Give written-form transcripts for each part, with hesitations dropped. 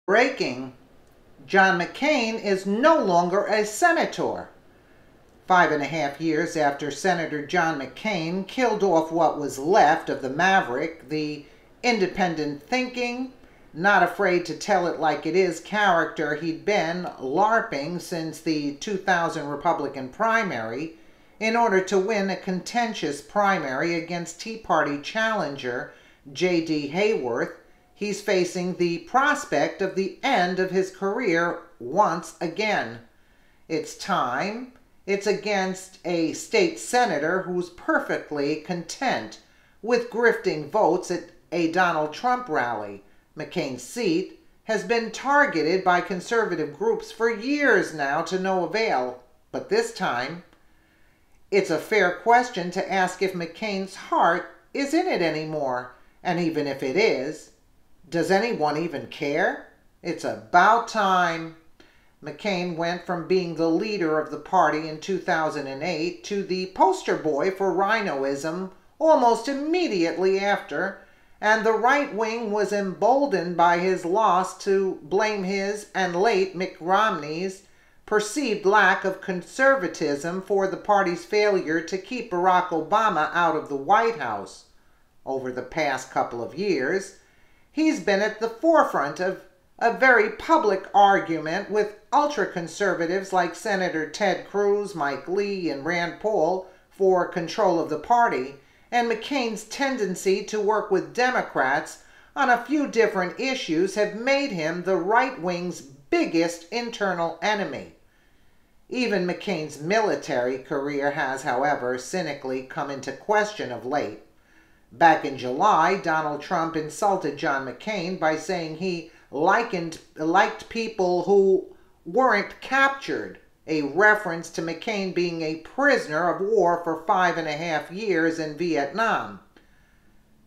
Breaking, John McCain is no longer a senator. 5.5 years after Senator John McCain killed off what was left of the maverick, the independent thinking, not afraid to tell it like it is character he'd been LARPing since the 2000 Republican primary in order to win a contentious primary against Tea Party challenger J.D. Hayworth, he's facing the prospect of the end of his career once again. It's time. It's against a state senator who's perfectly content with grifting votes at a Donald Trump rally. McCain's seat has been targeted by conservative groups for years now to no avail. But this time, it's a fair question to ask if McCain's heart is in it anymore. And even if it is, does anyone even care? It's about time. McCain went from being the leader of the party in 2008 to the poster boy for rhinoism almost immediately after, and the right wing was emboldened by his loss to blame his and late Mitt Romney's perceived lack of conservatism for the party's failure to keep Barack Obama out of the White House. Over the past couple of years, he's been at the forefront of a very public argument with ultra-conservatives like Senator Ted Cruz, Mike Lee, and Rand Paul for control of the party, and McCain's tendency to work with Democrats on a few different issues have made him the right wing's biggest internal enemy. Even McCain's military career has, however, cynically come into question of late. Back in July, Donald Trump insulted John McCain by saying he liked people who weren't captured, a reference to McCain being a prisoner of war for 5.5 years in Vietnam.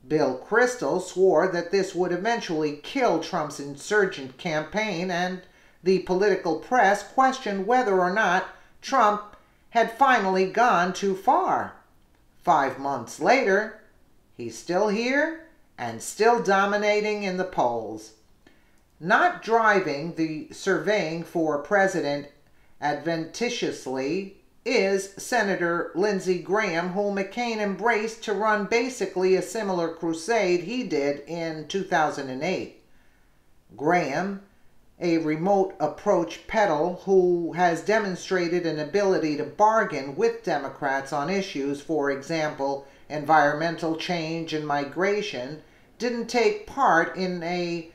Bill Kristol swore that this would eventually kill Trump's insurgent campaign, and the political press questioned whether or not Trump had finally gone too far. 5 months later, he's still here and still dominating in the polls. Not driving the surveying for president adventitiously is Senator Lindsey Graham, who McCain embraced to run basically a similar crusade he did in 2008. Graham, a remote approach peddle who has demonstrated an ability to bargain with Democrats on issues, for example, environmental change and migration, didn't take part in a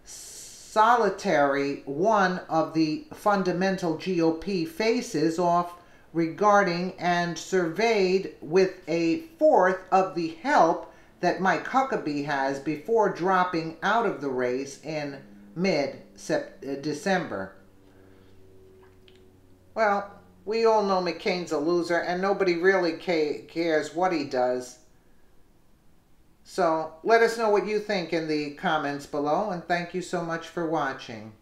solitary one of the fundamental GOP faces off regarding and surveyed with a fourth of the help that Mike Huckabee has before dropping out of the race in mid-December. Well, we all know McCain's a loser and nobody really cares what he does. So let us know what you think in the comments below, and thank you so much for watching.